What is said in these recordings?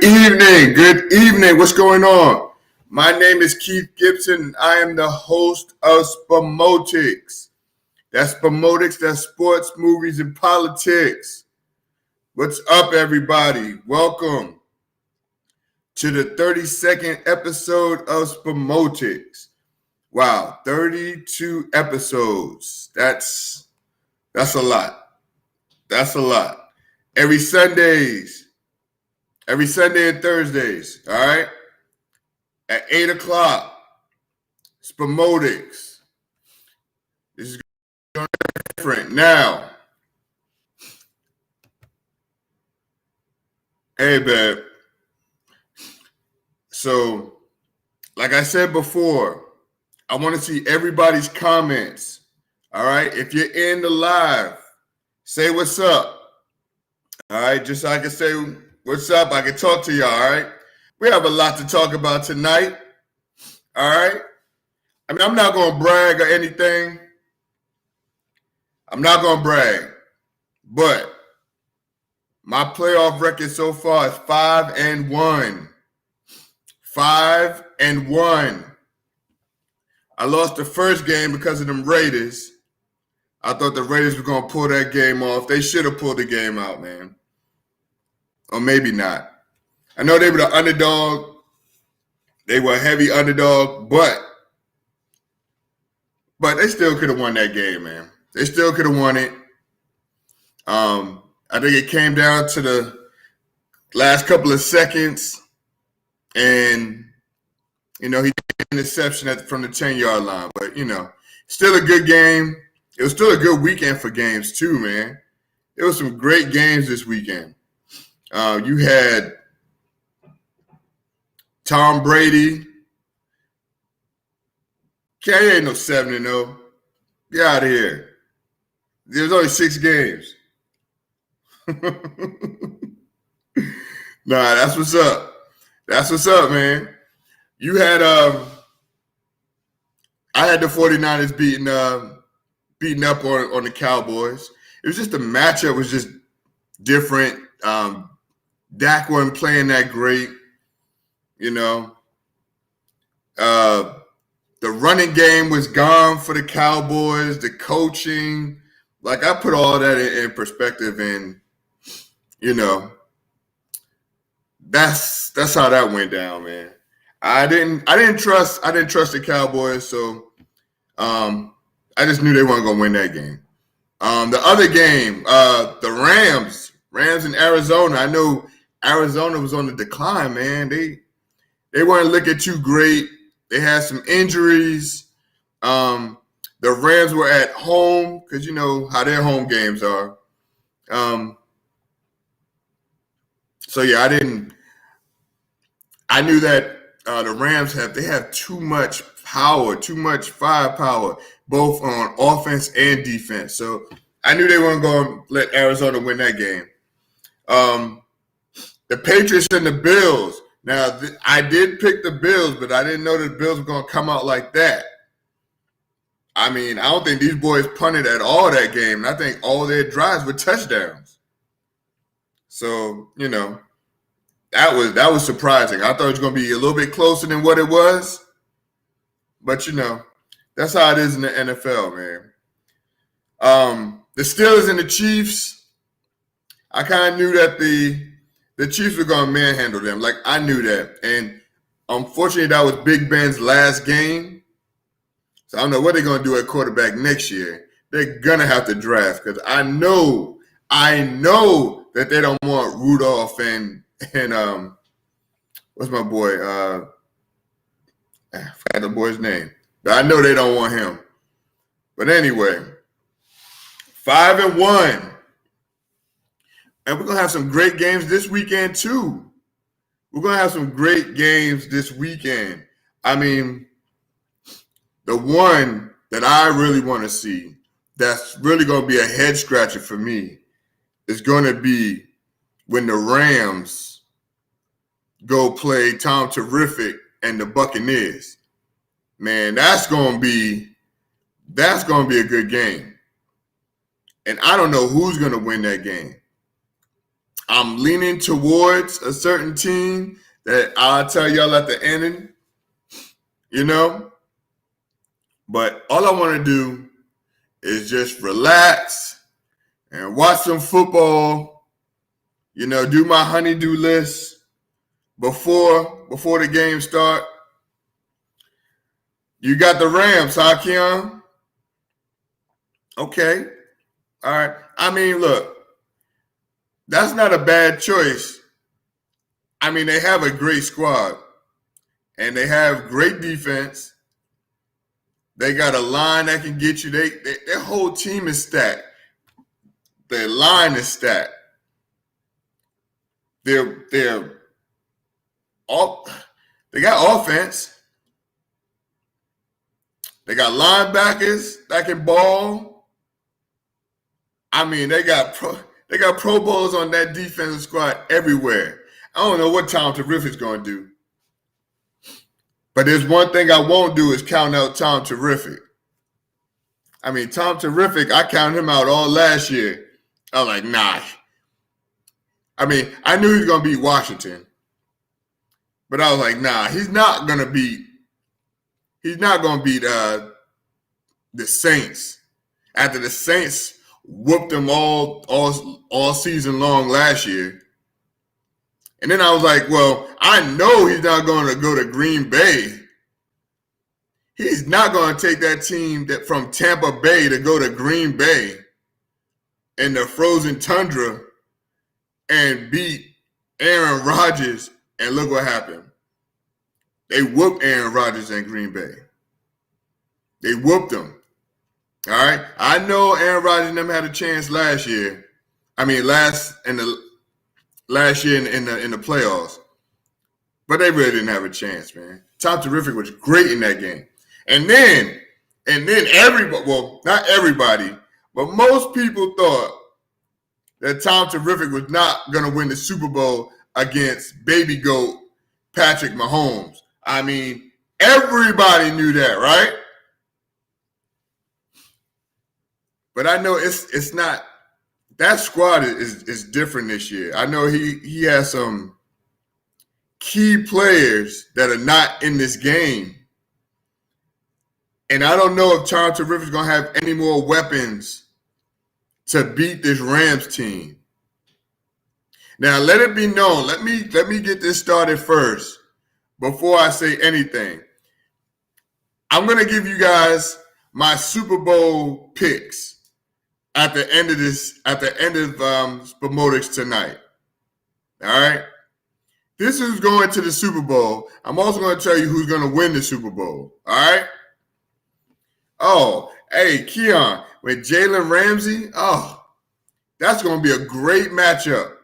Good evening. What's going on? My name is Keith Gibson, and I am the host of SPOMOTICS. That's SPOMOTICS, that's sports, movies, and politics. What's up, everybody? Welcome to the 32nd episode of SPOMOTICS. Wow, 32 episodes. That's a lot. That's a lot. Every Sunday and Thursdays, all right? At 8 o'clock, SPOMOTICS. This is going to be different. Now, hey, babe. So, like I said before, I want to see everybody's comments, all right? If you're in the live, say what's up, all right? Just so I can say what's up, I can talk to y'all, all right? We have a lot to talk about tonight, all right? I mean, I'm not going to brag or anything. I'm not going to brag, but my playoff record so far is 5-1. 5-1. I lost the first game because of them Raiders. I thought the Raiders were going to pull that game off. They should have pulled the game out, man. Or maybe not. I know they were the underdog. They were a heavy underdog, but they still could have won that game, man. They still could have won it. I think it came down to the last couple of seconds, and, he did an interception from the 10-yard line. But, still a good game. It was still a good weekend for games, too, man. There was some great games this weekend. You had Tom Brady. He ain't no 7-0. Get out of here. There's only 6 games. Nah, that's what's up. That's what's up, man. You had I had the 49ers beating up on the Cowboys. It was just the matchup was just different. Dak wasn't playing that great, the running game was gone for the Cowboys, the coaching. Like, I put all that in perspective, and that's how that went down, man. I didn't trust the Cowboys, so I just knew they weren't gonna win that game. The other game, the Rams in Arizona. I know Arizona was on the decline, man. They weren't looking too great. They had some injuries. The Rams were at home because you know how their home games are. So yeah, I knew that the Rams have too much power, too much firepower, both on offense and defense. So I knew they weren't going to let Arizona win that game. The Patriots and the Bills. Now, I did pick the Bills, but I didn't know the Bills were going to come out like that. I mean, I don't think these boys punted at all that game. I think all their drives were touchdowns. So, that was surprising. I thought it was going to be a little bit closer than what it was. But, that's how it is in the NFL, man. The Steelers and the Chiefs, I kind of knew that the Chiefs were going to manhandle them. Like, I knew that. And unfortunately, that was Big Ben's last game. So I don't know what they're going to do at quarterback next year. They're going to have to draft because I know that they don't want Rudolph and what's my boy? I forgot the boy's name. But I know they don't want him. But anyway, 5-1. And we're going to have some great games this weekend, too. We're going to have some great games this weekend. I mean, the one that I really want to see that's really going to be a head scratcher for me is going to be when the Rams go play Tom Terrific and the Buccaneers. Man, that's going to be a good game. And I don't know who's going to win that game. I'm leaning towards a certain team that I'll tell y'all at the ending, you know. But all I want to do is just relax and watch some football, you know, do my honeydew list before the game start. You got the Rams, huh, Keon? Okay. All right. I mean, look, that's not a bad choice. I mean, they have a great squad and they have great defense. They got a line that can get you. Their whole team is stacked. Their line is stacked. They're all they got offense. They got linebackers that can ball. I mean, they got Pro Bowls on that defensive squad everywhere. I don't know what Tom Terrific's going to do. But there's one thing I won't do is count out Tom Terrific. I mean, Tom Terrific, I counted him out all last year. I was like, nah. I mean, I knew he was going to beat Washington. But I was like, nah, he's not going to beat the Saints. After the Saints whooped them all season long last year. And then I was like, well, I know he's not going to go to Green Bay. He's not going to take that team from Tampa Bay to go to Green Bay in the frozen tundra and beat Aaron Rodgers. And look what happened. They whooped Aaron Rodgers in Green Bay. They whooped him. All right. I know Aaron Rodgers and them had a chance last year. I mean, last year in the playoffs. But they really didn't have a chance, man. Tom Terrific was great in that game. And then everybody, well, not everybody, but most people thought that Tom Terrific was not going to win the Super Bowl against baby goat Patrick Mahomes. I mean, everybody knew that, right? But I know it's not. That squad is different this year. I know he has some key players that are not in this game. And I don't know if Tom Terrific's going to have any more weapons to beat this Rams team. Now, let it be known. Let me get this started first before I say anything. I'm going to give you guys my Super Bowl picks at the end of SPOMOTICS tonight. All right? This is going to the Super Bowl. I'm also going to tell you who's going to win the Super Bowl. All right? Oh, hey, Keon, with Jalen Ramsey, that's going to be a great matchup.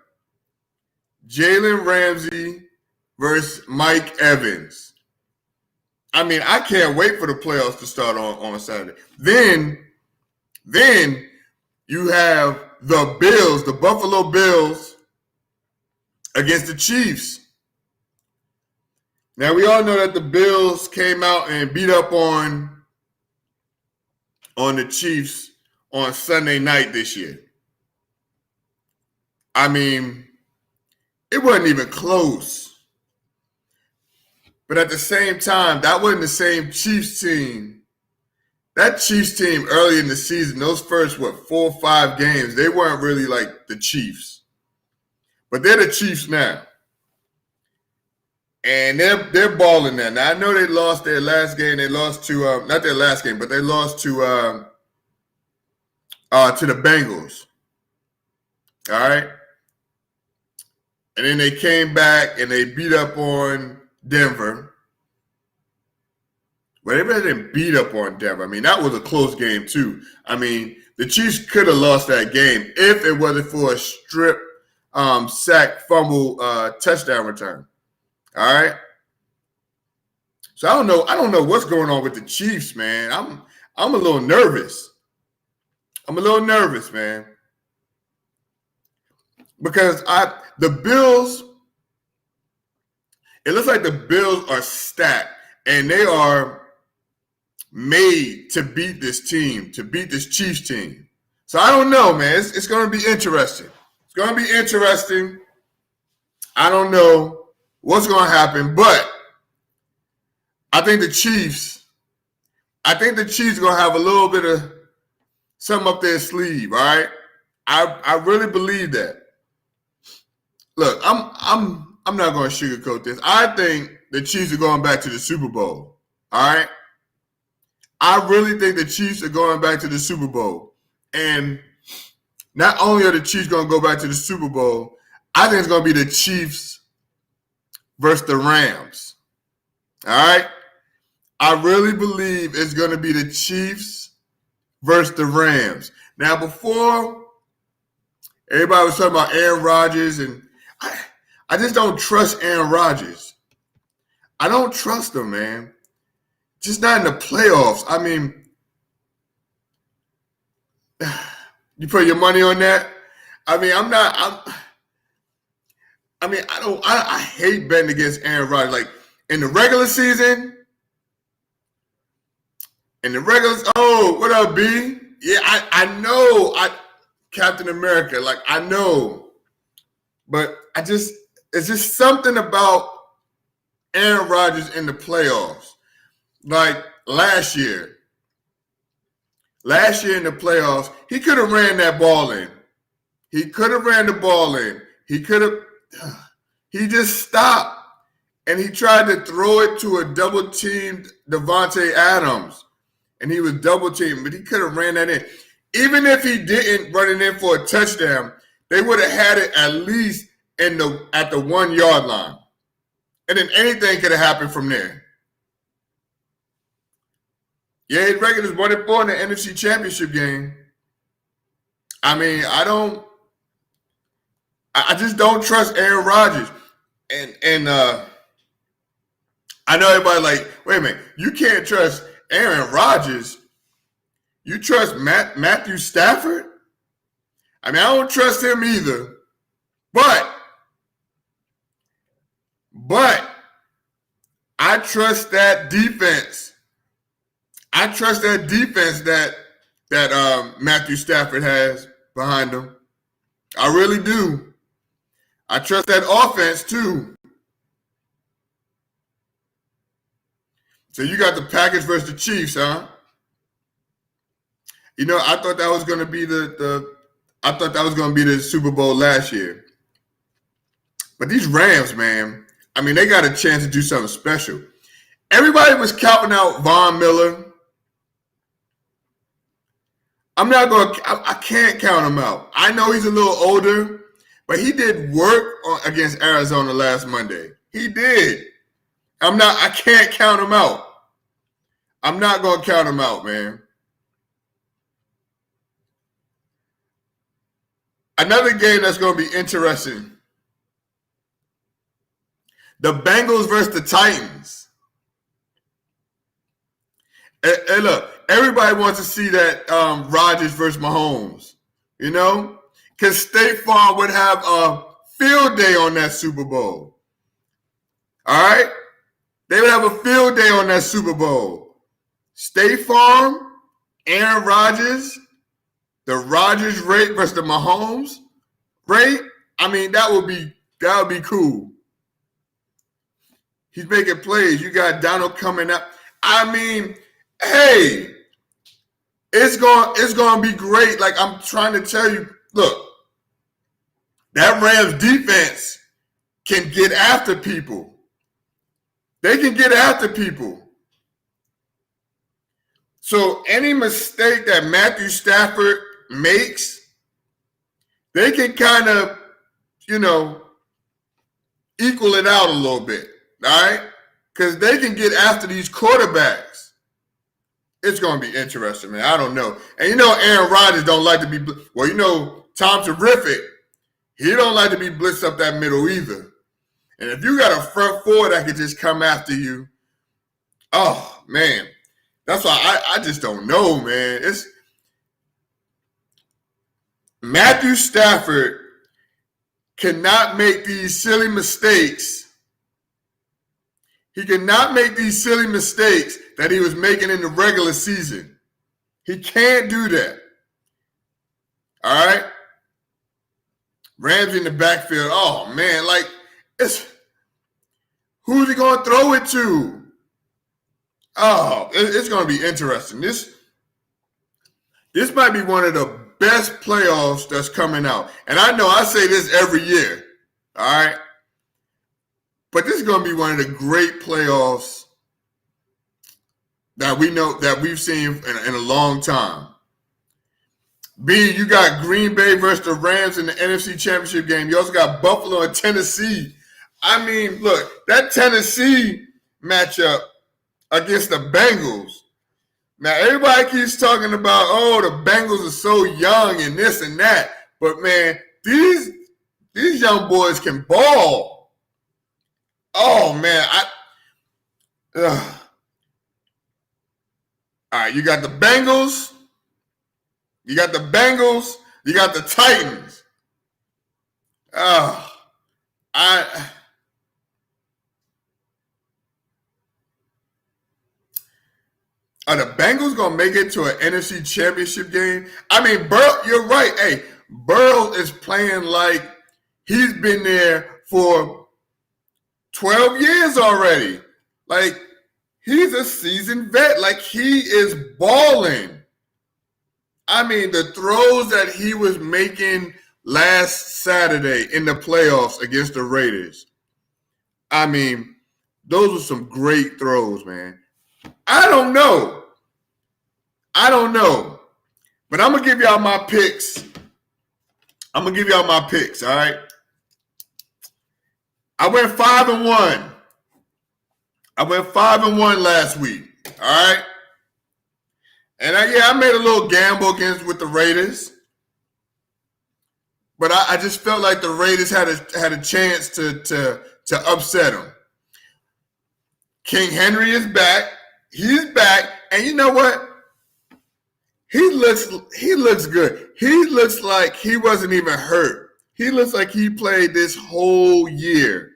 Jalen Ramsey versus Mike Evans. I mean, I can't wait for the playoffs to start on Saturday. Then you have the Bills, the Buffalo Bills, against the Chiefs. Now, we all know that the Bills came out and beat up on the Chiefs on Sunday night this year. I mean, it wasn't even close. But at the same time, that wasn't the same Chiefs team. That Chiefs team early in the season, those first, 4 or 5 games, they weren't really like the Chiefs. But they're the Chiefs now. And they're balling now. Now, I know they lost their last game. They lost to, not their last game, but they lost to the Bengals. All right? And then they came back and they beat up on Denver. But they really didn't beat up on Denver. I mean, that was a close game, too. I mean, the Chiefs could have lost that game if it wasn't for a strip sack fumble touchdown return. All right. So I don't know what's going on with the Chiefs, man. I'm a little nervous. Man. Because the Bills, it looks like the Bills are stacked and they are made to beat this team, to beat this Chiefs team. So I don't know, man. It's going to be interesting. It's going to be interesting. I don't know what's going to happen, but I think the Chiefs are going to have a little bit of something up their sleeve, all right? I really believe that. Look, I'm not going to sugarcoat this. I think the Chiefs are going back to the Super Bowl, all right? I really think the Chiefs are going back to the Super Bowl. And not only are the Chiefs going to go back to the Super Bowl, I think it's going to be the Chiefs versus the Rams. All right? I really believe it's going to be the Chiefs versus the Rams. Now, before, everybody was talking about Aaron Rodgers, and I just don't trust Aaron Rodgers. I don't trust him, man. Just not in the playoffs. I mean, you put your money on that? I mean, I hate betting against Aaron Rodgers. Like, in the regular season, oh, what up, B? Yeah, I know, Captain America, like, I know. But it's just something about Aaron Rodgers in the playoffs. Like, last year in the playoffs, he could have ran that ball in. He could have ran the ball in. He just stopped, and he tried to throw it to a double-teamed Devontae Adams, and he was double-teamed, but he could have ran that in. Even if he didn't run it in for a touchdown, they would have had it at least at the 1 yard line. And then anything could have happened from there. Yeah, his record is 1-4 in the NFC Championship game. I mean, I just don't trust Aaron Rodgers. And I know everybody like, wait a minute, you can't trust Aaron Rodgers. You trust Matthew Stafford? I mean, I don't trust him either. But I trust that defense. I trust that defense that Matthew Stafford has behind him. I really do. I trust that offense too. So you got the Packers versus the Chiefs, huh? You know, I thought that was going to be the Super Bowl last year. But these Rams, man, I mean, they got a chance to do something special. Everybody was counting out Von Miller. I can't count him out. I know he's a little older, but he did work against Arizona last Monday. He did. I can't count him out. I'm not going to count him out, man. Another game that's going to be interesting. The Bengals versus the Titans. Hey, look, everybody wants to see that Rodgers versus Mahomes, you know? Because State Farm would have a field day on that Super Bowl. All right? They would have a field day on that Super Bowl. State Farm, Aaron Rodgers, the Rodgers rate versus the Mahomes rate. I mean, that would be cool. He's making plays. You got Donald coming up. I mean, hey, it's going to be great. Like, I'm trying to tell you, look, that Rams defense can get after people. They can get after people. So any mistake that Matthew Stafford makes, they can kind of, equal it out a little bit, all right? Because they can get after these quarterbacks. It's going to be interesting, man. I don't know. And Aaron Rodgers don't like to be – well, Tom Terrific, he don't like to be blitzed up that middle either. And if you got a front four that can just come after you, oh, man. That's why I just don't know, man. It's Matthew Stafford cannot make these silly mistakes. He cannot make these silly mistakes that he was making in the regular season. He can't do that. All right? Ramsey in the backfield. Oh man, like who's he going to throw it to? Oh, it's going to be interesting. This might be one of the best playoffs that's coming out. And I know I say this every year, all right? But this is going to be one of the great playoffs that we know that we've seen in a long time. B, you got Green Bay versus the Rams in the NFC Championship game. You also got Buffalo and Tennessee. I mean, look, that Tennessee matchup against the Bengals. Now, everybody keeps talking about, oh, the Bengals are so young and this and that. But, man, these young boys can ball. Oh, man. All right, you got the Bengals. You got the Bengals. You got the Titans. Are the Bengals going to make it to an NFC Championship game? I mean, you're right. Hey, Burrow is playing like he's been there for 12 years already. Like, he's a seasoned vet. Like, he is balling. I mean, the throws that he was making last Saturday in the playoffs against the Raiders, I mean, those were some great throws, man. I don't know. But I'm going to give y'all my picks. All right? I went 5-1. I went 5-1 last week, all right? And I made a little gamble with the Raiders. But I just felt like the Raiders had a chance to upset them. King Henry is back. He's back. And you know what? He looks good. He looks like he wasn't even hurt. He looks like he played this whole year.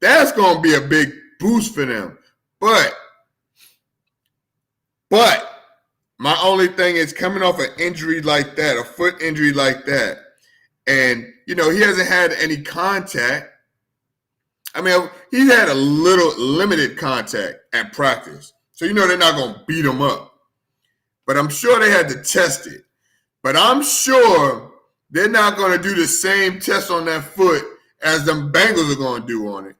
That's going to be a big boost for them. But my only thing is coming off an injury like that, a foot injury like that, and, he hasn't had any contact. I mean, he had a limited contact at practice. So, they're not going to beat him up. But I'm sure they had to test it. But I'm sure they're not going to do the same test on that foot as them Bengals are going to do on it.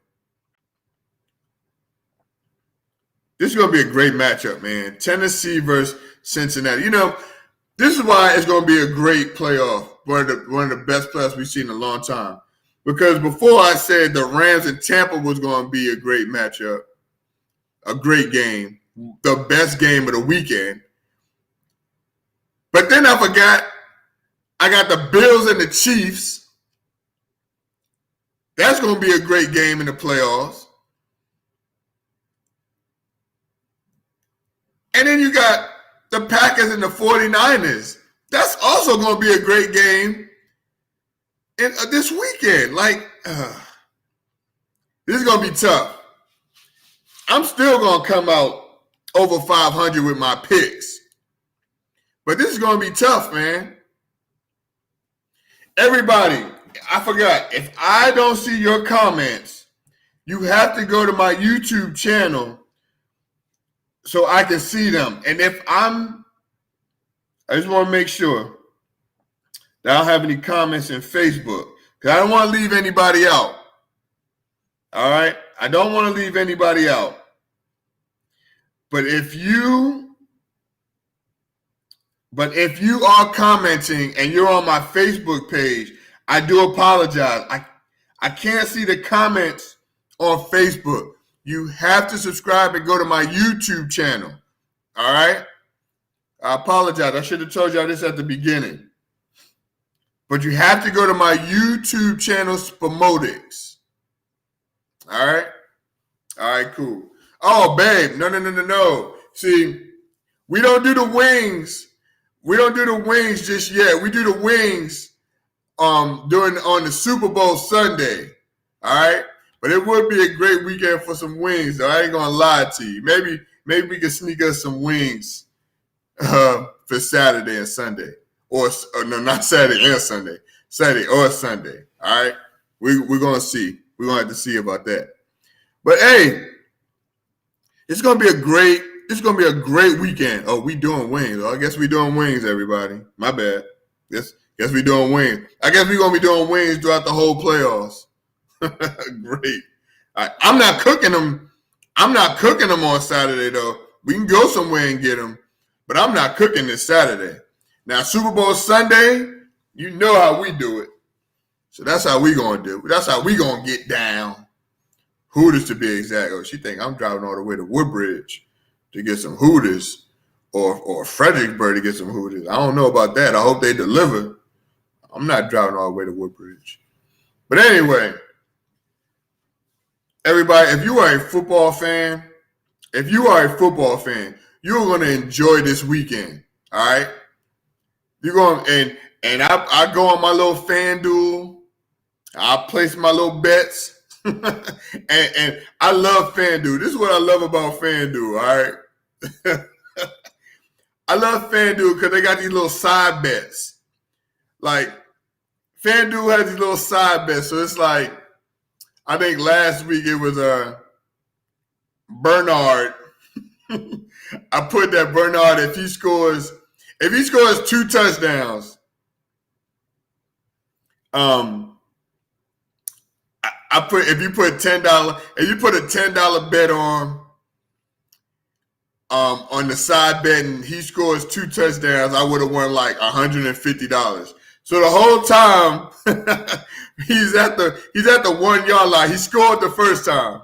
This is going to be a great matchup, man. Tennessee versus Cincinnati. This is why it's going to be a great playoff. One of the best playoffs we've seen in a long time. Because before I said the Rams and Tampa was going to be a great matchup, a great game, the best game of the weekend. But then I forgot I got the Bills and the Chiefs. That's going to be a great game in the playoffs. And then you got the Packers and the 49ers. That's also going to be a great game this weekend. Like, this is going to be tough. I'm still going to come out over 500 with my picks. But this is going to be tough, man. Everybody, I forgot. If I don't see your comments, you have to go to my YouTube channel so I can see them. And I just want to make sure that I don't have any comments in Facebook because I don't want to leave anybody out. All right? I don't want to leave anybody out. But if you are commenting and you're on my Facebook page, I do apologize. I can't see the comments on Facebook. You have to subscribe and go to my YouTube channel. All right? I apologize. I should have told y'all this at the beginning. But you have to go to my YouTube channel, SPOMOTICS. All right? All right, cool. Oh, babe. No. See, we don't do the wings. We don't do the wings just yet. We do the wings on the Super Bowl Sunday. All right? But it would be a great weekend for some wings, though. I ain't gonna lie to you. Maybe we can sneak us some wings for Saturday and Sunday. Or no, not Saturday and Sunday. Saturday or Sunday. All right, we're gonna see. We're gonna have to see about that. But hey, it's gonna be a great weekend. Oh, we doing wings. Oh, I guess we doing wings, everybody. My bad. Guess we doing wings. I guess we're gonna be doing wings throughout the whole playoffs. Great. All right. I'm not cooking them on Saturday though. We can go somewhere and get them, but I'm not cooking this Saturday. Now Super Bowl Sunday, you know how we do it. So that's how we gonna do it. That's how we gonna get down. Hooters to be exact. Oh, she think I'm driving all the way to Woodbridge to get some Hooters or Fredericksburg to get some Hooters. I don't know about that. I hope they deliver. I'm not driving all the way to Woodbridge. But anyway, everybody, if you are a football fan, you're going to enjoy this weekend. All right? You're going and I go on my little FanDuel. I place my little bets. and I love FanDuel. This is what I love about FanDuel, all right? I love FanDuel because they got these little side bets. Like, FanDuel has these little side bets. So it's like, I think last week it was Bernard. I put that Bernard, if he scores 2 touchdowns, if you put a $10 bet on the side bet and he scores 2 touchdowns, I would have won like $150. So the whole time he's at the 1 yard line. He scored the first time.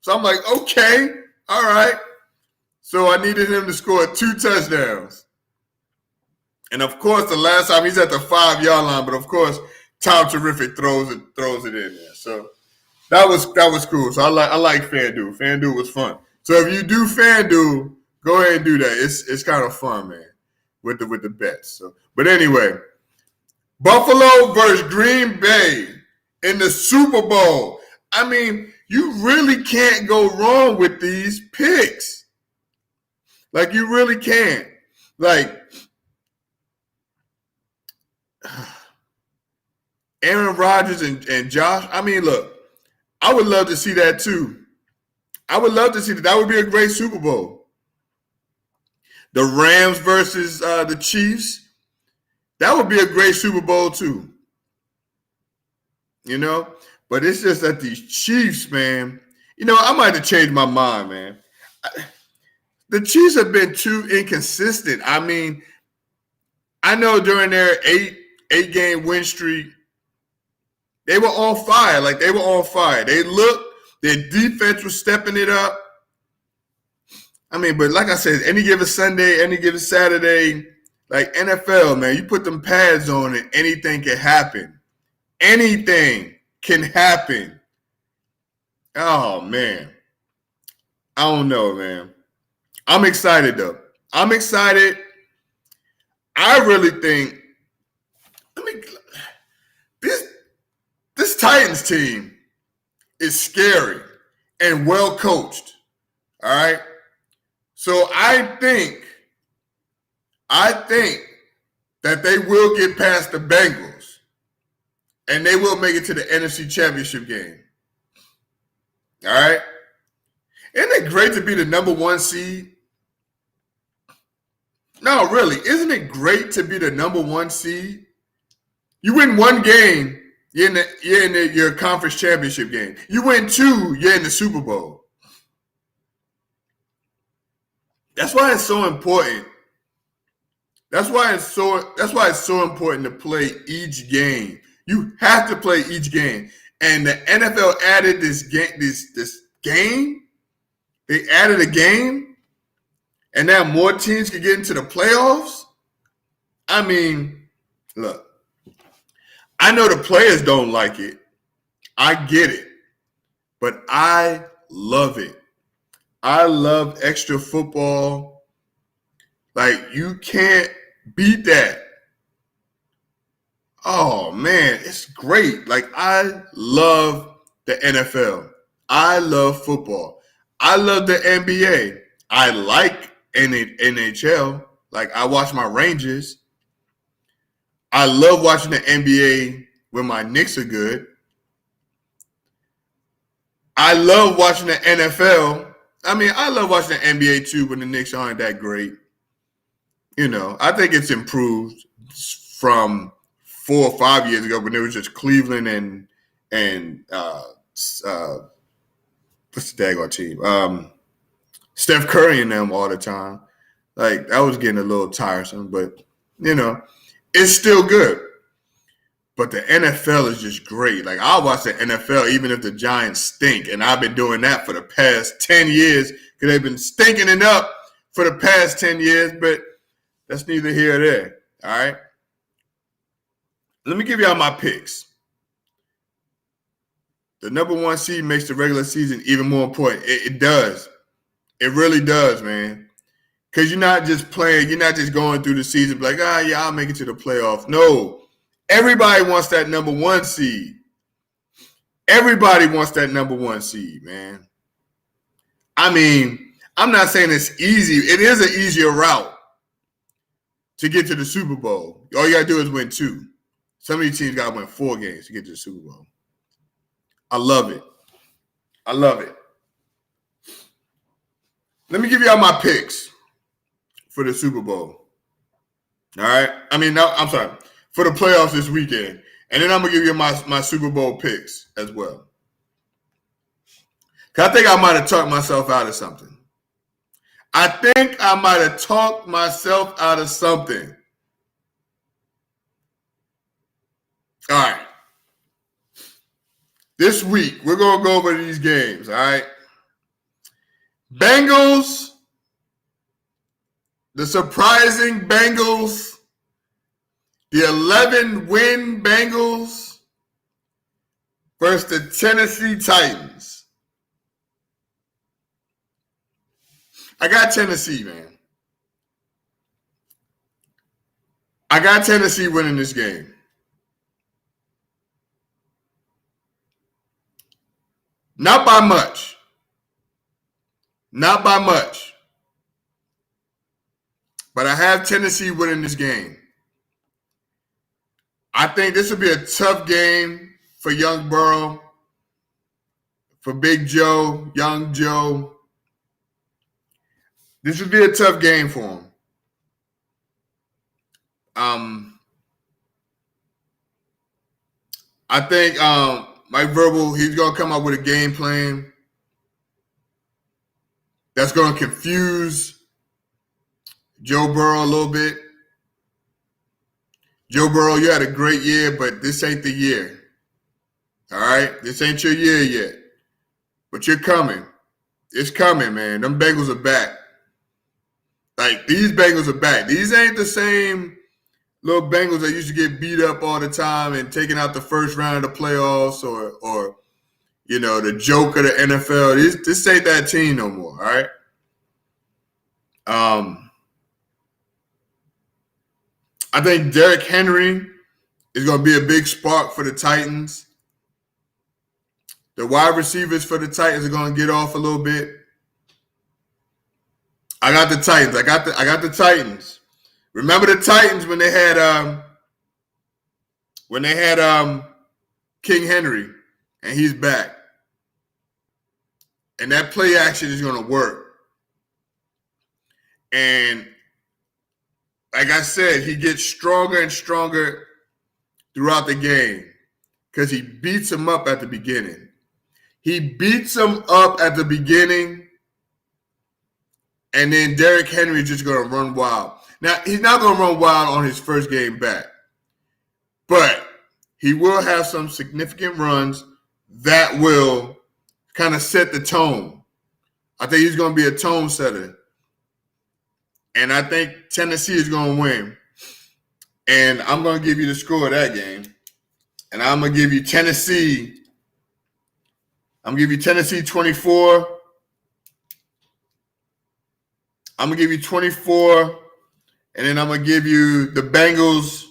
So I'm like, okay, all right. So I needed him to score 2 touchdowns. And of course, the last time he's at the 5 yard line, but of course, Tom Terrific throws it in there. So that was cool. So I like FanDuel. FanDuel was fun. So if you do FanDuel, go ahead and do that. It's kind of fun, man, with the bets. So, but anyway, Buffalo versus Green Bay in the Super Bowl. I mean, you really can't go wrong with these picks. Like, you really can't. Like, Aaron Rodgers and Josh. I mean, look, I would love to see that too. I would love to see that. That would be a great Super Bowl. The Rams versus the Chiefs. That would be a great Super Bowl too. You know? But it's just that these Chiefs, man, you know, I might have changed my mind, man. The Chiefs have been too inconsistent. I mean, I know during their eight-game win streak, they were on fire. Like, they were on fire. They looked, their defense was stepping it up. I mean, but like I said, any given Sunday, any given Saturday, like NFL, man, you put them pads on and anything can happen. Anything can happen. Oh, man. I don't know, man. I'm excited, though. I'm excited. I really think, this Titans team is scary and well coached. All right. So I think that they will get past the Bengals and they will make it to the NFC Championship game. All right. Isn't it great to be the number 1 seed? No, really. Isn't it great to be the number 1 seed? You win 1 game, you're in your conference championship game. You win 2, you're in the Super Bowl. That's why it's so important. That's why it's so important to play each game. You have to play each game. And the NFL added this game. They added a game, and now more teams can get into the playoffs. I mean, look, I know the players don't like it. I get it. But I love it. I love extra football. Like, you can't beat that. Oh, man, it's great. Like, I love the NFL. I love football. I love the NBA. I like NHL. Like, I watch my Rangers. I love watching the NBA when my Knicks are good. I love watching the NFL. I mean, I love watching the NBA too when the Knicks aren't that great. I think it's improved from 4 or 5 years ago when it was just Cleveland and what's the daggone team? Steph Curry and them all the time. Like, that was getting a little tiresome, but it's still good. But the NFL is just great. Like, I'll watch the NFL even if the Giants stink, and I've been doing that for the past 10 years because they've been stinking it up for the past 10 years, but that's neither here nor there, all right? Let me give y'all my picks. The number 1 seed makes the regular season even more important. It does. It really does, man. Because you're not just playing, you're not just going through the season like, yeah, I'll make it to the playoffs. No. Everybody wants that number 1 seed. Everybody wants that number 1 seed, man. I mean, I'm not saying it's easy. It is an easier route to get to the Super Bowl. All you got to do is win 2. Some of these teams got to win 4 games to get to the Super Bowl. I love it. I love it. Let me give y'all my picks for the Super Bowl. All right? I'm sorry. For the playoffs this weekend. And then I'm going to give you my Super Bowl picks as well. Because I think I might have talked myself out of something. All right. This week, we're going to go over these games, all right? Bengals, the surprising Bengals, the 11-win Bengals versus the Tennessee Titans. I got Tennessee, man. I got Tennessee winning this game. Not by much. Not by much. But I have Tennessee winning this game. I think this will be a tough game for Young Burrow, for Big Joe, Young Joe. This would be a tough game for him. I think Mike Verbal, he's going to come up with a game plan that's going to confuse Joe Burrow a little bit. Joe Burrow, you had a great year, but this ain't the year. All right? This ain't your year yet. But you're coming. It's coming, man. Them Bengals are back. Like, these Bengals are back. These ain't the same little Bengals that used to get beat up all the time and taken out the first round of the playoffs or the joke of the NFL. This ain't that team no more, all right? I think Derrick Henry is going to be a big spark for the Titans. The wide receivers for the Titans are going to get off a little bit. I got the Titans. I got the Titans. Remember the Titans when they had King Henry, and he's back. And that play action is going to work. And like I said, he gets stronger and stronger throughout the game because he beats him up at the beginning. And then Derrick Henry is just going to run wild. Now, he's not going to run wild on his first game back, but he will have some significant runs that will kind of set the tone. I think he's going to be a tone setter. And I think Tennessee is going to win. And I'm going to give you the score of that game. And I'm going to give you Tennessee. I'm going to give you Tennessee 24. I'm going to give you 24. And then I'm going to give you the Bengals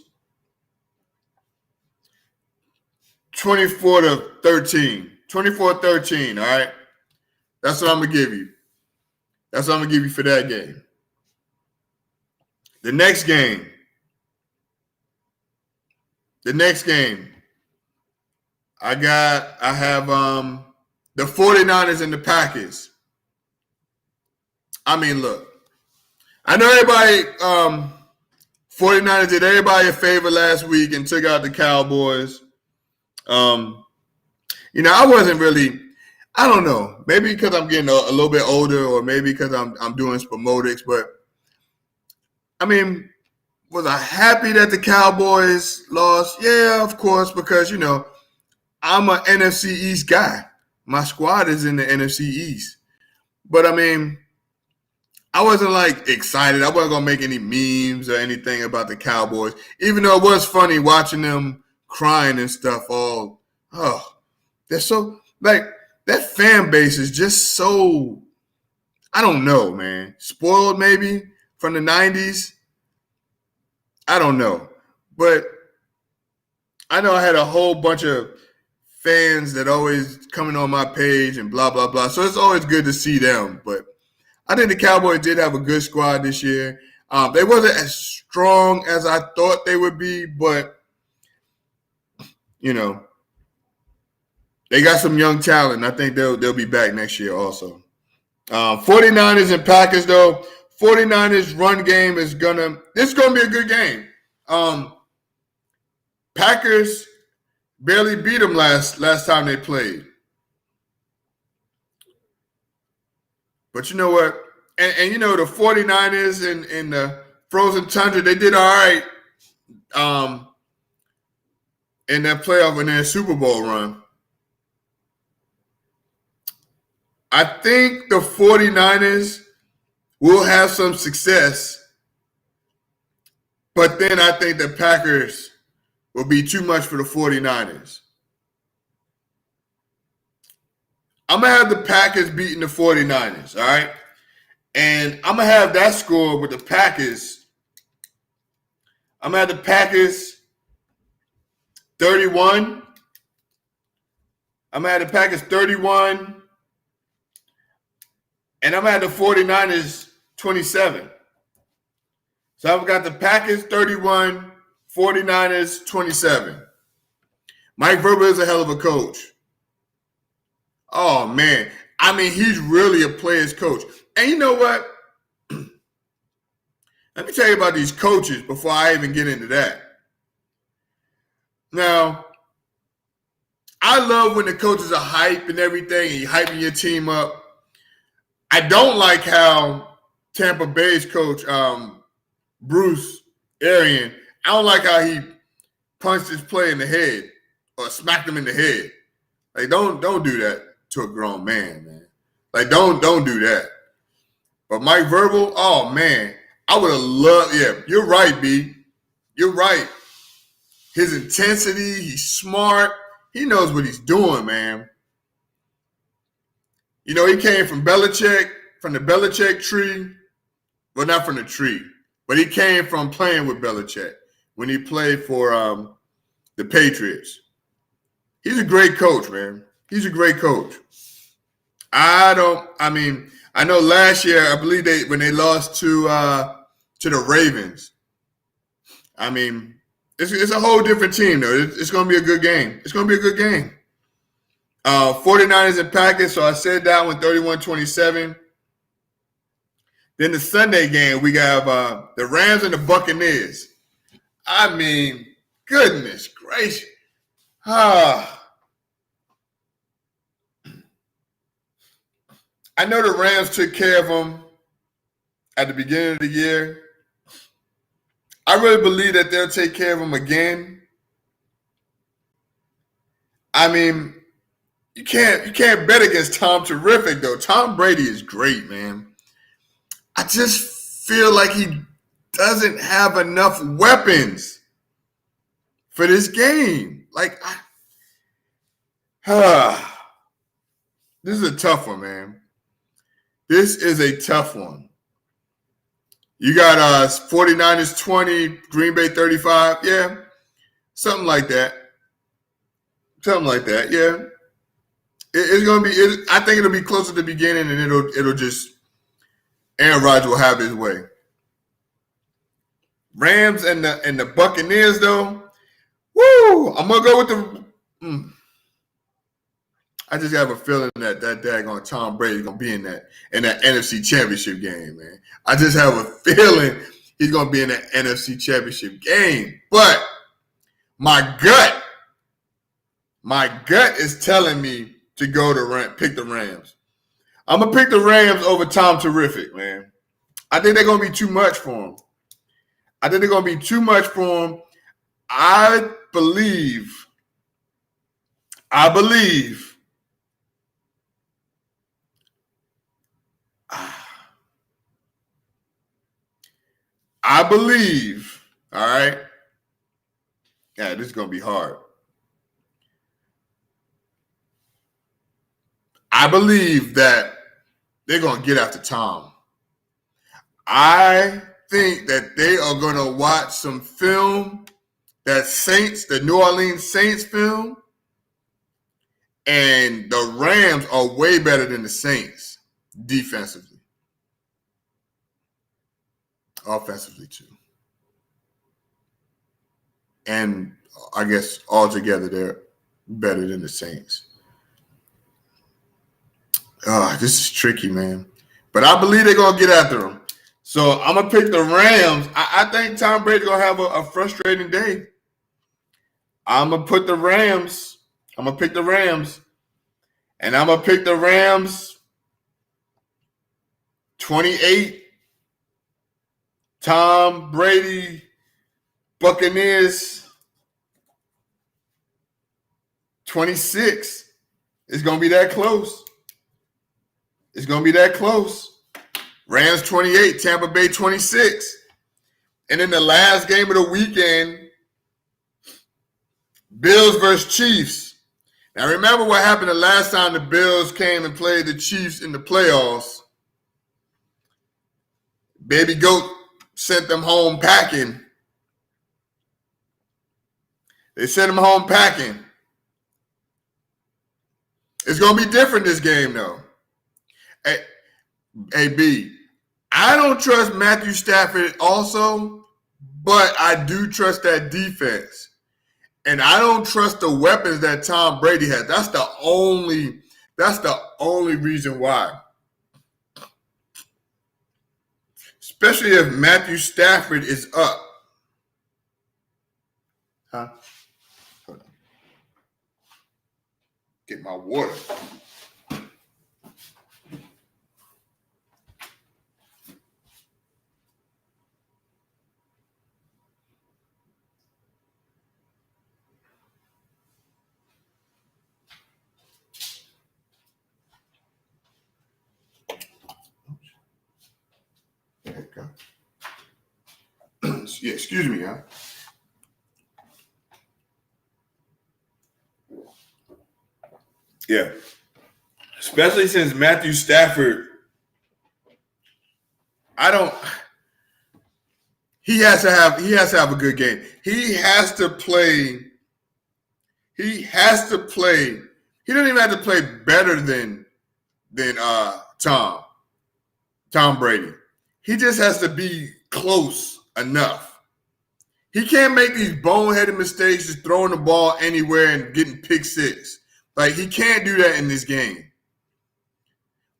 24-13. 24-13, all right? That's what I'm going to give you. That's what I'm going to give you for that game. The next game, The next game, I have the 49ers and the Packers. I mean, look, I know everybody 49ers did everybody a favor last week and took out the Cowboys. I wasn't really, I don't know, maybe because I'm getting a little bit older, or maybe because I'm doing SPOMOTICS, but I mean, was I happy that the Cowboys lost? Yeah, of course, because I'm an NFC East guy. My squad is in the NFC East. But I mean, I wasn't like excited. I wasn't gonna make any memes or anything about the Cowboys, even though it was funny watching them crying and stuff. They're so like that fan base is just so, I don't know, man. Spoiled maybe from the 90s. I don't know. But I know I had a whole bunch of fans that always coming on my page and blah, blah, blah. So it's always good to see them. But I think the Cowboys did have a good squad this year. They wasn't as strong as I thought they would be, but, they got some young talent. I think they'll be back next year also. 49ers and Packers, though. 49ers run game is going to be a good game. Packers barely beat them last time they played. But you know what? And the 49ers in the frozen tundra, they did all right in that playoff and their Super Bowl run. I think the 49ers will have some success, but then I think the Packers will be too much for the 49ers. I'm going to have the Packers beating the 49ers, all right? And I'm going to have that score with the Packers. I'm going to have the Packers 31. I'm going to have the Packers 31. And I'm going to have the 49ers 27. So I've got the Packers 31, 49ers 27. Mike Vrabel is a hell of a coach. Oh, man. I mean, he's really a player's coach. And you know what? Let me tell you about these coaches before I even get into that. Now, I love when the coaches are hype and everything, and you're hyping your team up. I don't like how Tampa Bay's coach, Bruce Arians, I don't like how he punched his player in the head or smacked him in the head. Like, don't do that to a grown man. Like, don't do that. But Mike Vrabel, oh, man, I would have loved, yeah, you're right, B. You're right. His intensity, he's smart. He knows what he's doing, man. He came from Belichick, from the Belichick tree. Well, not from the tree, but he came from playing with Belichick when he played for the Patriots. He's a great coach, man. He's a great coach. I know last year, I believe when they lost to the Ravens. I mean, it's a whole different team, though. It's going to be a good game. It's going to be a good game. 49ers and Packers, so I said that one, 31-27. Then the Sunday game, we got the Rams and the Buccaneers. I mean, goodness gracious. I know the Rams took care of them at the beginning of the year. I really believe that they'll take care of them again. I mean, you can't bet against Tom Terrific, though. Tom Brady is great, man. I just feel like he doesn't have enough weapons for this game. Like, this is a tough one, man. This is a tough one. You got 49ers 20, Green Bay 35. Yeah, something like that. Yeah. It's going to be, I think it'll be close at the beginning, and it'll just, Aaron Rodgers will have his way. Rams and the Buccaneers, though, Woo! I'm gonna go with the. I just have a feeling that daggone Tom Brady is gonna be in that NFC Championship game, man. I just have a feeling he's gonna be in that NFC Championship game. But my gut is telling me to pick the Rams. I'm gonna pick the Rams over Tom Terrific, man. I think they're gonna be too much for him. I believe I believe, all right. Yeah, this is gonna be hard. I believe that they're gonna get after Tom. I think that they are gonna watch some film, the New Orleans Saints film, and the Rams are way better than the Saints defensively. Offensively, too. And I guess altogether, they're better than the Saints. This is tricky, man. But I believe they're going to get after them. So I'm going to pick the Rams. I think Tom Brady's going to have a frustrating day. I'm going to pick the Rams. And I'm going to pick the Rams 28. Tom Brady, Buccaneers 26. It's going to be that close. Rams 28, Tampa Bay 26. And then the last game of the weekend, Bills versus Chiefs. Now remember what happened the last time the Bills came and played the Chiefs in the playoffs. Baby Goat sent them home packing. It's going to be different this game, though. Hey, B, I don't trust Matthew Stafford also, but I do trust that defense. And I don't trust the weapons that Tom Brady has. That's the only reason why. Especially if Matthew Stafford is up. Huh? Hold on. Get my water. There you go. Yeah, excuse me, huh? Yeah. Especially since Matthew Stafford, he has to have a good game. He has to play. He doesn't even have to play better than Tom Brady. He just has to be close enough. He can't make these boneheaded mistakes just throwing the ball anywhere and getting pick six. Like, he can't do that in this game.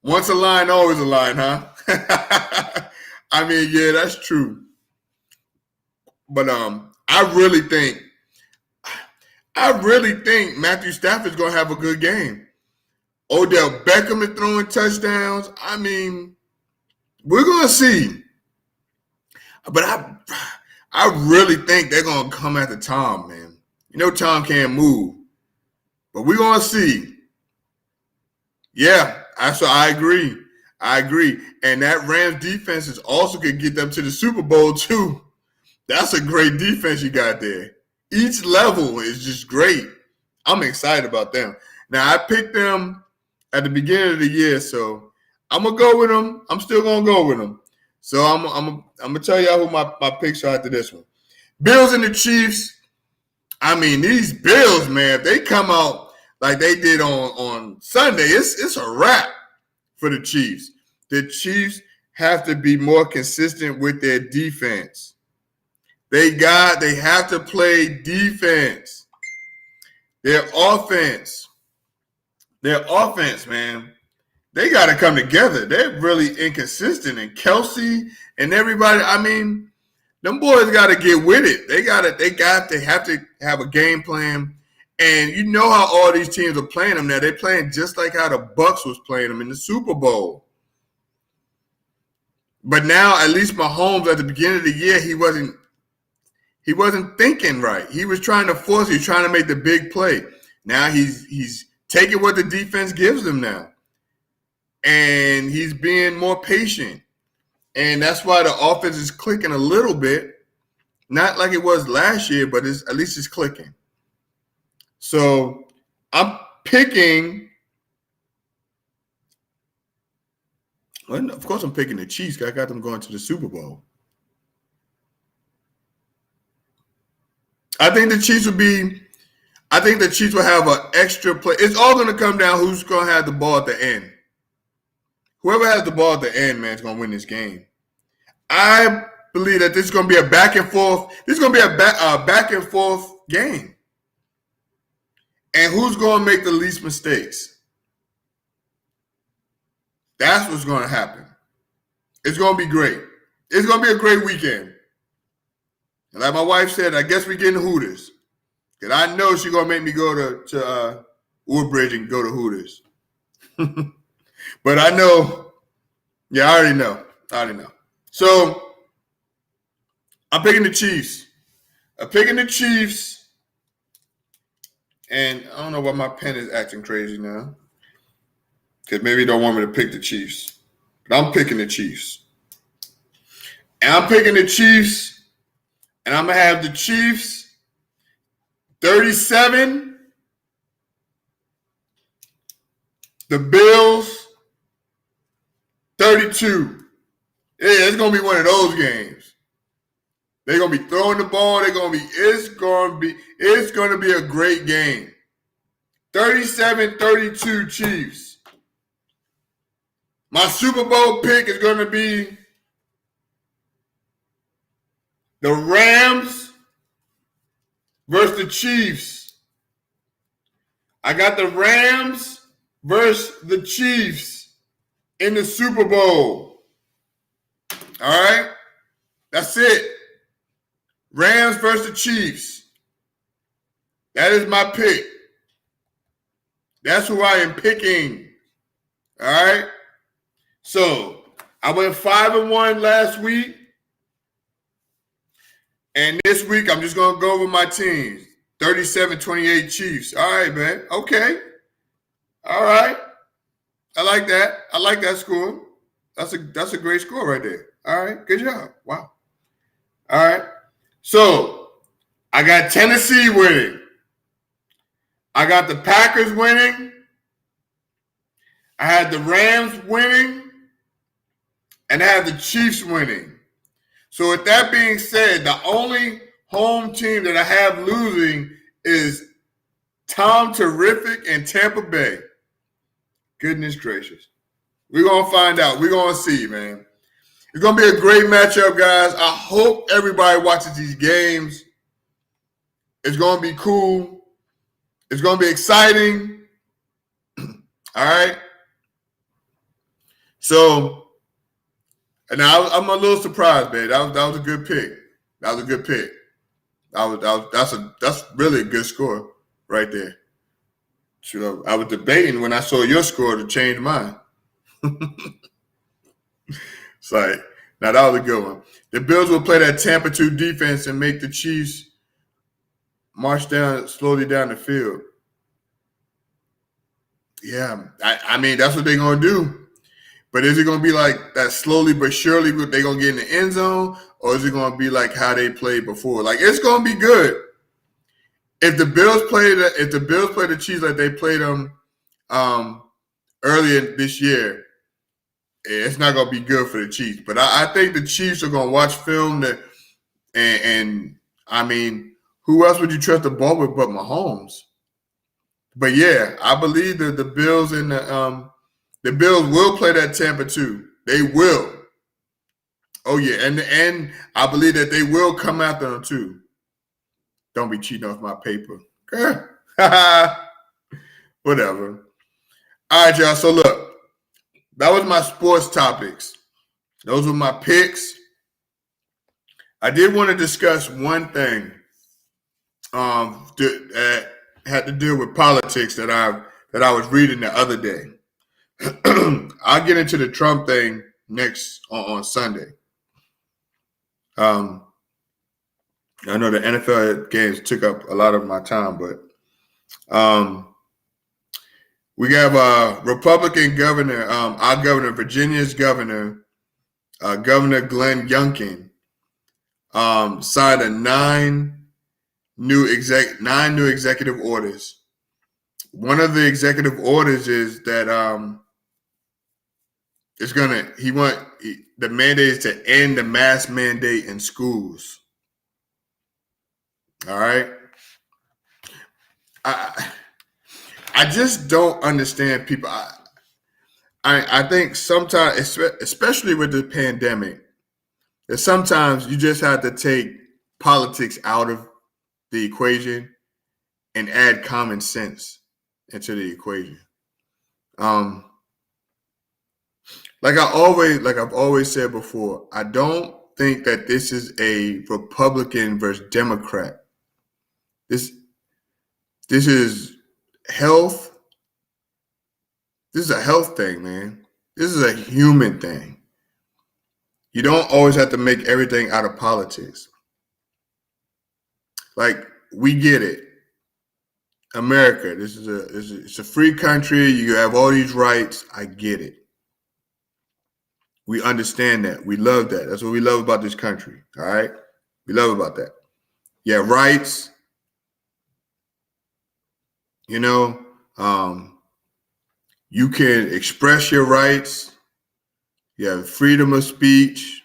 Once a line, always a line, huh? I mean, yeah, that's true. But I really think Matthew Stafford's going to have a good game. Odell Beckham is throwing touchdowns. I mean, we're going to see. But I really think they're going to come after Tom, man. You know Tom can't move. But we're going to see. Yeah, I agree. And that Rams defense is also going to get them to the Super Bowl, too. That's a great defense you got there. Each level is just great. I'm excited about them. Now, I picked them at the beginning of the year, so I'm going to go with them. I'm still going to go with them. So I'm going to tell y'all who my picks are after this one. Bills and the Chiefs. I mean, these Bills, man, if they come out like they did on Sunday, it's a wrap for the Chiefs. The Chiefs have to be more consistent with their defense. They have to play defense. Their offense, man, they got to come together. They're really inconsistent. And Kelsey and everybody, I mean, them boys got to get with it. They have to have a game plan. And you know how all these teams are playing them now. They're playing just like how the Bucs was playing them in the Super Bowl. But now, at least Mahomes at the beginning of the year, he wasn't thinking right. He was trying to force. He was trying to make the big play. Now he's taking what the defense gives him now, and he's being more patient. And that's why the offense is clicking a little bit, not like it was last year, but at least it's clicking. So I'm picking. Well, of course, I'm picking the Chiefs. I got them going to the Super Bowl. I think the Chiefs will have an extra play. It's all going to come down who's going to have the ball at the end. Whoever has the ball at the end, man, is going to win this game. I believe that this is going to be a back and forth. This is going to be a back and forth game. And who's going to make the least mistakes? That's what's going to happen. It's going to be great. It's going to be a great weekend. And like my wife said, I guess we're getting Hooters. Because I know she's going to make me go to Woodbridge and go to Hooters. But I know. Yeah, I already know. So, I'm picking the Chiefs. And I don't know why my pen is acting crazy now. Because maybe they don't want me to pick the Chiefs. But I'm picking the Chiefs. And I'm picking the Chiefs. And I'm going to have the Chiefs 37. The Bills 32. Yeah, it's going to be one of those games. They're going to be throwing the ball. It's going to be a great game. 37-32 Chiefs. My Super Bowl pick is going to be the Rams versus the Chiefs. I got the Rams versus the Chiefs in the Super Bowl. All right? That's it. Rams versus the Chiefs. That is my pick. That's who I am picking. All right? So, I went 5-1 last week. And this week, I'm just going to go over my teams. 37-28 Chiefs. All right, man. Okay. All right. I like that. I like that score. That's a great score right there. All right. Good job. Wow. All right. So, I got Tennessee winning. I got the Packers winning. I had the Rams winning. And I have the Chiefs winning. So with that being said, the only home team that I have losing is Tom Terrific and Tampa Bay. Goodness gracious. We're going to find out. We're going to see, man. It's going to be a great matchup, guys. I hope everybody watches these games. It's going to be cool. It's going to be exciting. All right? So, and I'm a little surprised, man. That was a good pick. That's really a good score right there. So I was debating when I saw your score to change mine. It's like, now that was a good one. The Bills will play that Tampa 2 defense and make the Chiefs march slowly down the field. Yeah, I mean, that's what they're going to do. But is it going to be like that slowly but surely they're going to get in the end zone? Or is it going to be like how they played before? Like, it's going to be good. If the Bills play the Chiefs like they played them earlier this year, it's not going to be good for the Chiefs. But I think the Chiefs are going to watch film and I mean, who else would you trust the ball with but Mahomes? But yeah, I believe that the Bills and the Bills will play that Tampa 2. They will. Oh yeah, and I believe that they will come after them too. Don't be cheating off my paper. Whatever. All right, y'all. So look, that was my sports topics. Those were my picks. I did want to discuss one thing that had to deal with politics that I was reading the other day. I'll get into the Trump thing next on Sunday. I know the NFL games took up a lot of my time, but we have a Republican governor, our governor, Virginia's governor, Governor Glenn Youngkin, signed nine new executive orders. One of the executive orders is that the mandate is to end the mask mandate in schools. All right. I just don't understand people. I think sometimes, especially with the pandemic, that sometimes you just have to take politics out of the equation and add common sense into the equation. Like I've always said before, I don't think that this is a Republican versus Democrat. This is health. This is a health thing, man. This is a human thing. You don't always have to make everything out of politics. Like, we get it. America, it's a free country. You have all these rights. I get it. We understand that. We love that. That's what we love about this country. All right? We love about that. You have rights. You know, you can express your rights. You have freedom of speech.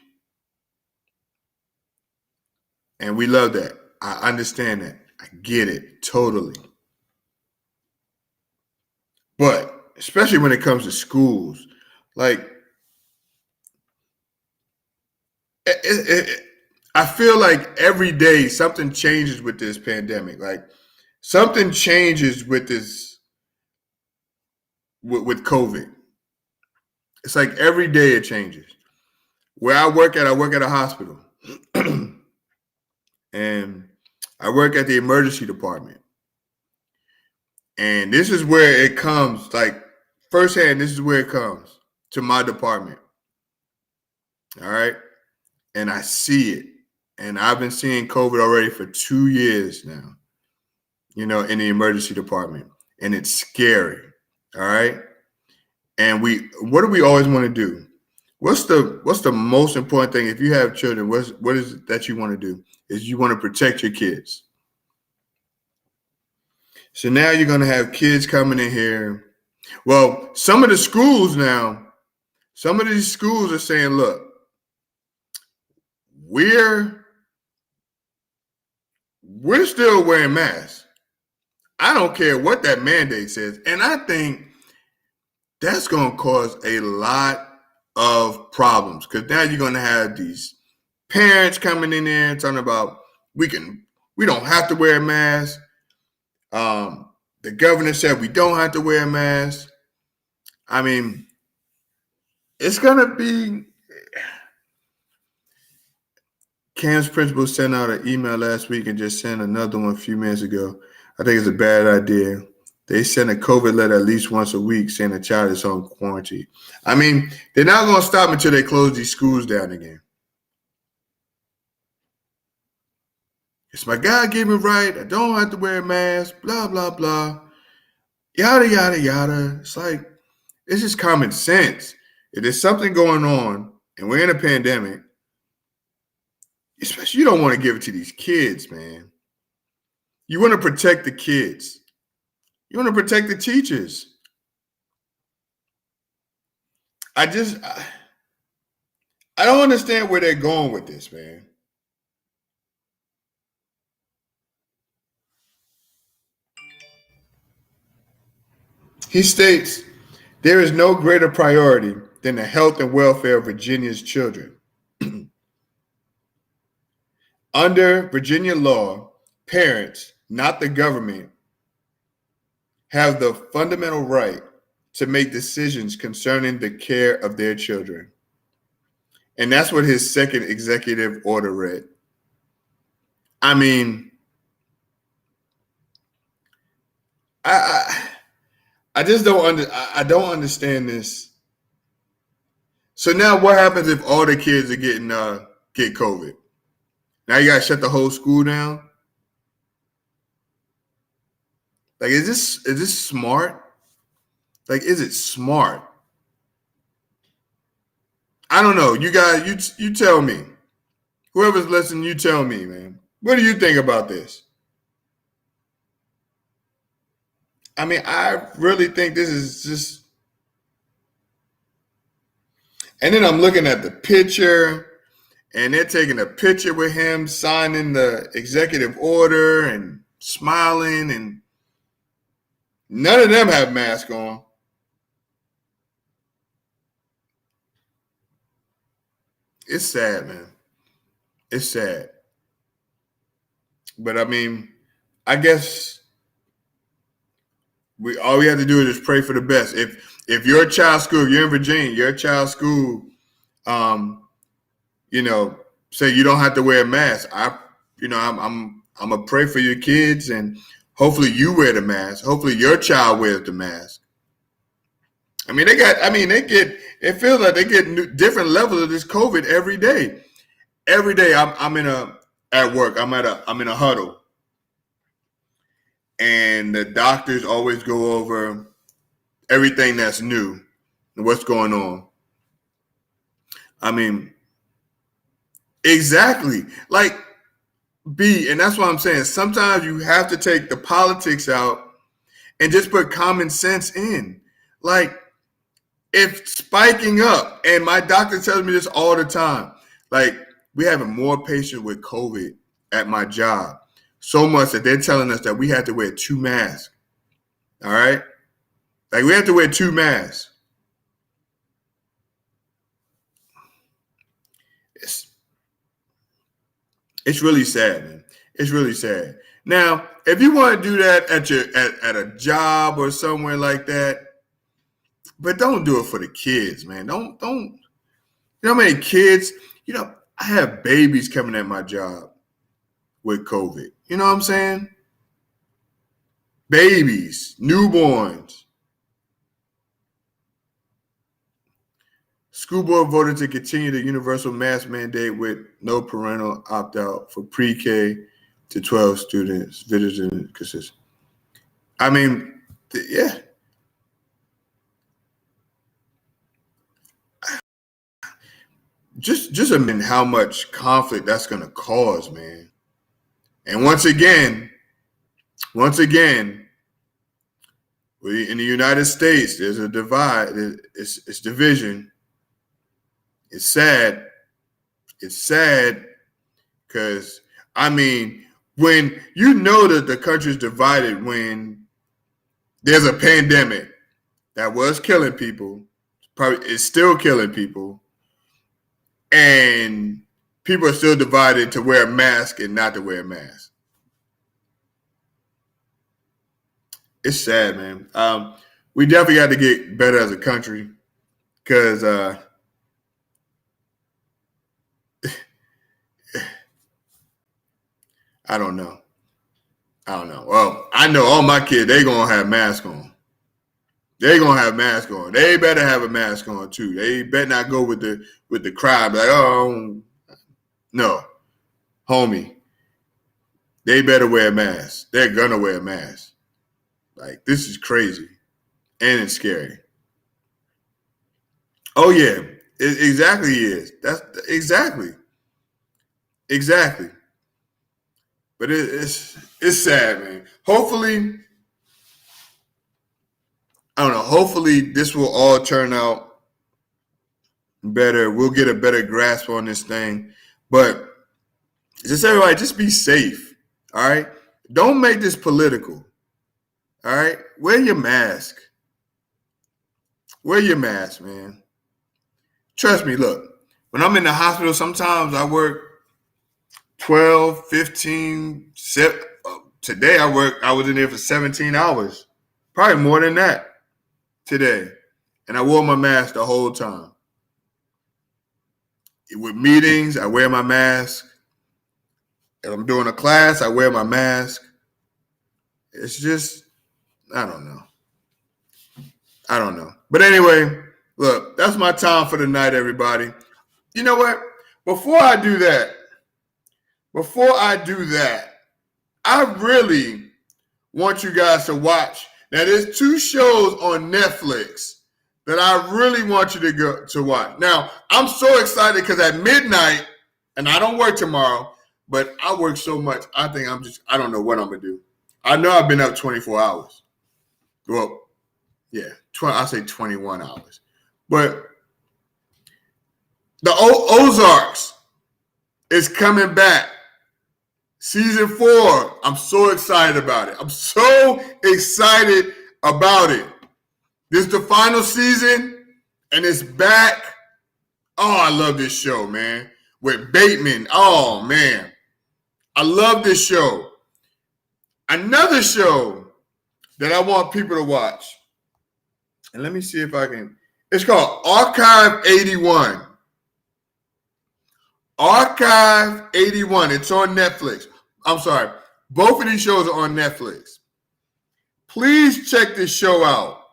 And we love that. I understand that. I get it totally. But especially when it comes to schools, like, I feel like every day something changes with this pandemic. Like, something changes with this, with COVID. It's like every day it changes. Where I work at a hospital. And I work at the emergency department. And this is where it comes, like, firsthand, this is where it comes to my department. All right. And I see it. And I've been seeing COVID already for 2 years now, in the emergency department. And it's scary. All right. And what do we always want to do? What's the most important thing if you have children? What is it that you want to do? Is you want to protect your kids. So now you're going to have kids coming in here. Well, some of these schools are saying, look, we're still wearing masks. I don't care what that mandate says. And I think that's going to cause a lot of problems, because now you're going to have these parents coming in there and talking about we don't have to wear a mask. The governor said we don't have to wear a mask. I mean, it's going to be. Cam's principal sent out an email last week and just sent another one a few minutes ago. I think it's a bad idea. They send a COVID letter at least once a week saying a child is on quarantine. I mean, they're not going to stop until they close these schools down again. It's my God-given right. I don't have to wear a mask, blah, blah, blah. Yada, yada, yada. It's like, it's just common sense. If there's something going on and we're in a pandemic, especially, you don't want to give it to these kids, man. You want to protect the kids. You want to protect the teachers. I don't understand where they're going with this, man. He states, there is no greater priority than the health and welfare of Virginia's children. Under Virginia law, parents, not the government, have the fundamental right to make decisions concerning the care of their children. And that's what his second executive order read. I mean, I just I don't understand this. So now what happens if all the kids are get COVID? Now you gotta shut the whole school down? Like, is this smart? Like, is it smart? I don't know. You guys, you tell me. Whoever's listening, you tell me, man. What do you think about this? I mean, I really think this is just. And then I'm looking at the picture, and they're taking a picture with him signing the executive order and smiling, and none of them have masks on. It's sad, man. It's sad. But I mean, I guess all we have to do is just pray for the best. If your child's school, if you're in Virginia, your child's school, say you don't have to wear a mask. I'm gonna pray for your kids, and hopefully you wear the mask. Hopefully your child wears the mask. I mean, it feels like they get different levels of this COVID every day. Every day I'm at work. I'm in a huddle, and the doctors always go over everything that's new and what's going on. I mean, exactly. Like, and that's what I'm saying. Sometimes you have to take the politics out and just put common sense in. Like, if spiking up, and my doctor tells me this all the time, like, we're having more patients with COVID at my job, so much that they're telling us that we have to wear 2 masks. All right? Like, we have to wear 2 masks. It's really sad, man. It's really sad. Now, if you want to do that at a job or somewhere like that, but don't do it for the kids, man. Don't. You know how many kids? I have babies coming at my job with COVID. You know what I'm saying? Babies, newborns. School board voted to continue the universal mask mandate with no parental opt-out for pre-K to 12 students visiting consistent. I mean, yeah. Just imagine how much conflict that's going to cause, man. And once again, in the United States, there's a divide. It's division. It's sad. It's sad because, I mean, when you know that the country's divided, when there's a pandemic that was killing people, probably is still killing people, and people are still divided to wear a mask and not to wear a mask. It's sad, man. We definitely got to get better as a country because I don't know. Well, I know all my kids, they going to have masks on. They going to have masks on. They better have a mask on too. They better not go with the crowd like, oh, no. Homie, they better wear a mask. They're going to wear a mask. Like, this is crazy. And it's scary. Oh, yeah. It exactly is. That's exactly. Exactly. But it's sad, man. Hopefully, I don't know. Hopefully, this will all turn out better. We'll get a better grasp on this thing. But just everybody, just be safe. All right? Don't make this political. All right? Wear your mask. Wear your mask, man. Trust me, look. When I'm in the hospital, sometimes I work 12, 15, 7. Today I was in there for 17 hours. Probably more than that today. And I wore my mask the whole time. With meetings, I wear my mask. If I'm doing a class, I wear my mask. It's just, I don't know. But anyway, look, that's my time for the night, everybody. You know what? Before I do that, I really want you guys to watch. Now, there's 2 shows on Netflix that I really want you to go to watch. Now, I'm so excited because at midnight, and I don't work tomorrow, but I work so much, I don't know what I'm going to do. I know I've been up 24 hours. Well, yeah, I'll say 21 hours. But the Ozarks is coming back. Season 4. I'm so excited about it. This is the final season, and it's back. Oh, I love this show, man. With Bateman. Oh, man. I love this show. Another show that I want people to watch. And let me see if I can. It's called Archive 81. Archive 81. It's on Netflix. I'm sorry. Both of these shows are on Netflix. Please check this show out.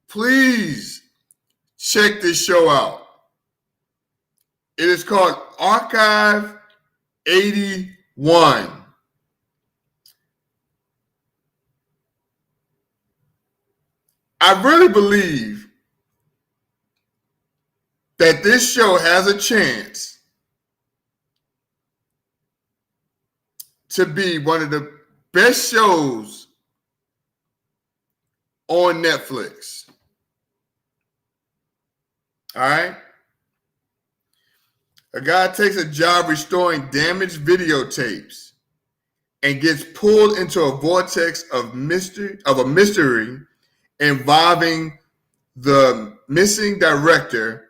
Please check this show out. It is called Archive 81. I really believe that this show has a chance to be one of the best shows on Netflix. All right? A guy takes a job restoring damaged videotapes and gets pulled into a vortex of a mystery involving the missing director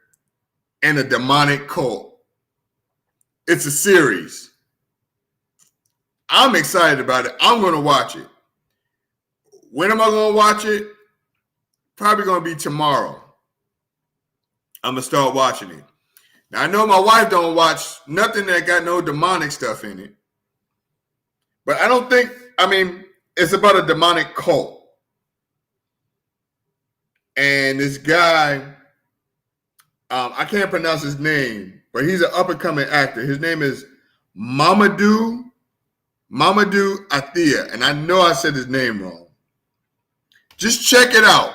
and a demonic cult. It's a series. I'm excited about it. I'm going to watch it. When am I going to watch it? Probably going to be tomorrow. I'm going to start watching it. Now, I know my wife don't watch nothing that got no demonic stuff in it. But it's about a demonic cult. And this guy, I can't pronounce his name, but he's an up-and-coming actor. His name is Mamadou Athia. And I know I said his name wrong. Just check it out.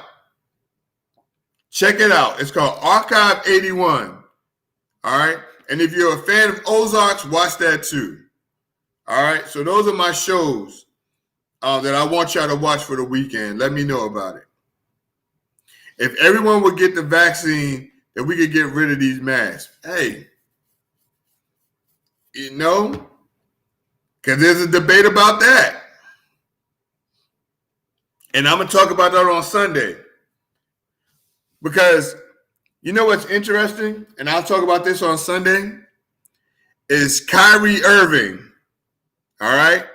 Check it out. It's called Archive 81. All right? And if you're a fan of Ozarks, watch that too. All right? So those are my shows that I want y'all to watch for the weekend. Let me know about it. If everyone would get the vaccine, then we could get rid of these masks. Hey, because there's a debate about that. And I'm going to talk about that on Sunday. Because you know what's interesting, and I'll talk about this on Sunday, is Kyrie Irving. All right?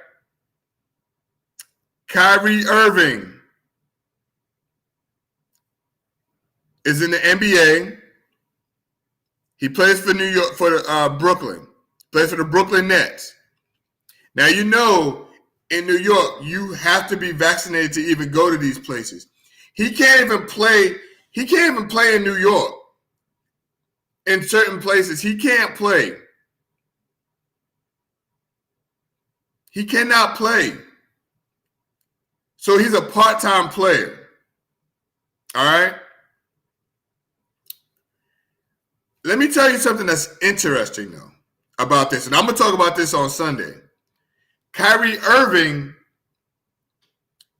Kyrie Irving is in the NBA. He plays for New York, for Brooklyn. Plays for the Brooklyn Nets. Now, in New York, you have to be vaccinated to even go to these places. He can't even play in New York. In certain places, he can't play. He cannot play. So he's a part-time player. All right? Let me tell you something that's interesting, though, about this. And I'm going to talk about this on Sunday. Kyrie Irving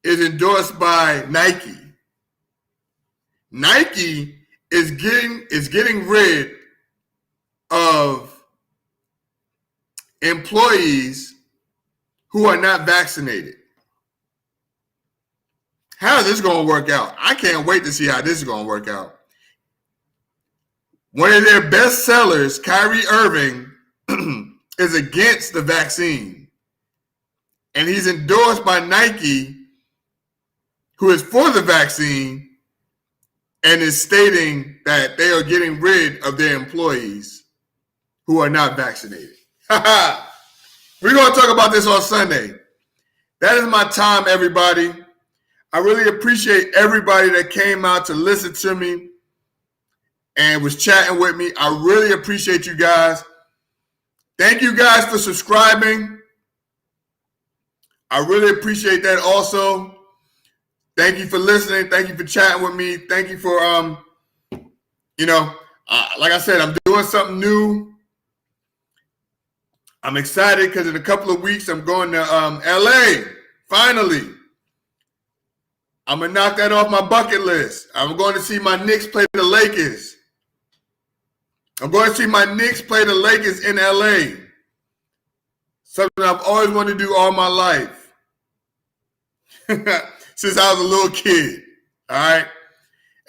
is endorsed by Nike. Nike is getting rid of employees who are not vaccinated. How is this going to work out? I can't wait to see how this is going to work out. One of their best sellers, Kyrie Irving, is against the vaccine. And he's endorsed by Nike, who is for the vaccine, and is stating that they are getting rid of their employees who are not vaccinated. We're going to talk about this on Sunday. That is my time, everybody. I really appreciate everybody that came out to listen to me and was chatting with me. I really appreciate you guys. Thank you guys for subscribing. I really appreciate that also. Thank you for listening. Thank you for chatting with me. Thank you for, like I said, I'm doing something new. I'm excited because in a couple of weeks, I'm going to LA, finally. I'm going to knock that off my bucket list. I'm going to see my Knicks play the Lakers. I'm going to see my Knicks play the Lakers in LA. Something I've always wanted to do all my life. Since I was a little kid, all right?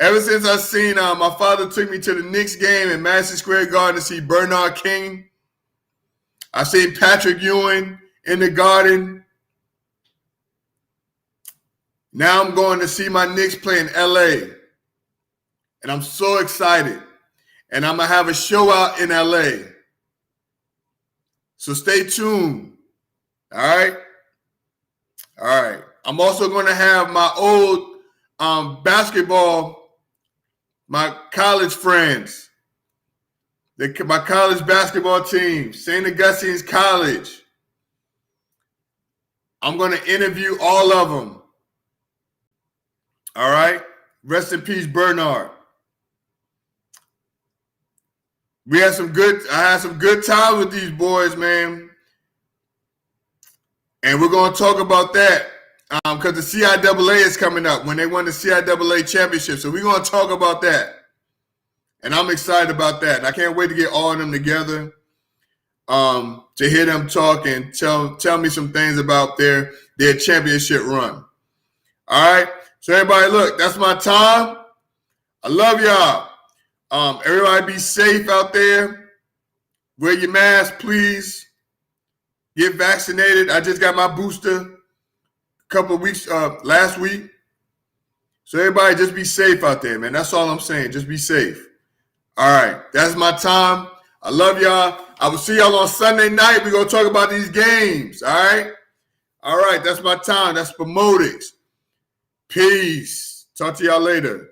Ever since I seen, my father took me to the Knicks game in Madison Square Garden to see Bernard King. I seen Patrick Ewing in the Garden. Now I'm going to see my Knicks play in LA. And I'm so excited. And I'm going to have a show out in LA. So stay tuned, all right? All right. I'm also going to have my old my college friends, my college basketball team, St. Augustine's College. I'm going to interview all of them. All right? Rest in peace, Bernard. I had some good times with these boys, man. And we're going to talk about that. Because the CIAA is coming up when they won the CIAA championship. So we're going to talk about that. And I'm excited about that. And I can't wait to get all of them together to hear them talk and tell me some things about their championship run. All right? So everybody, look, that's my time. I love y'all. Everybody be safe out there. Wear your mask, please. Get vaccinated. I just got my booster couple of weeks last week. So everybody just be safe out there, man. That's all I'm saying. Just be safe. All right. That's my time. I love y'all. I will see y'all on Sunday night. We're going to talk about these games. All right. All right. That's my time. That's SPOMOTICS. Peace. Talk to y'all later.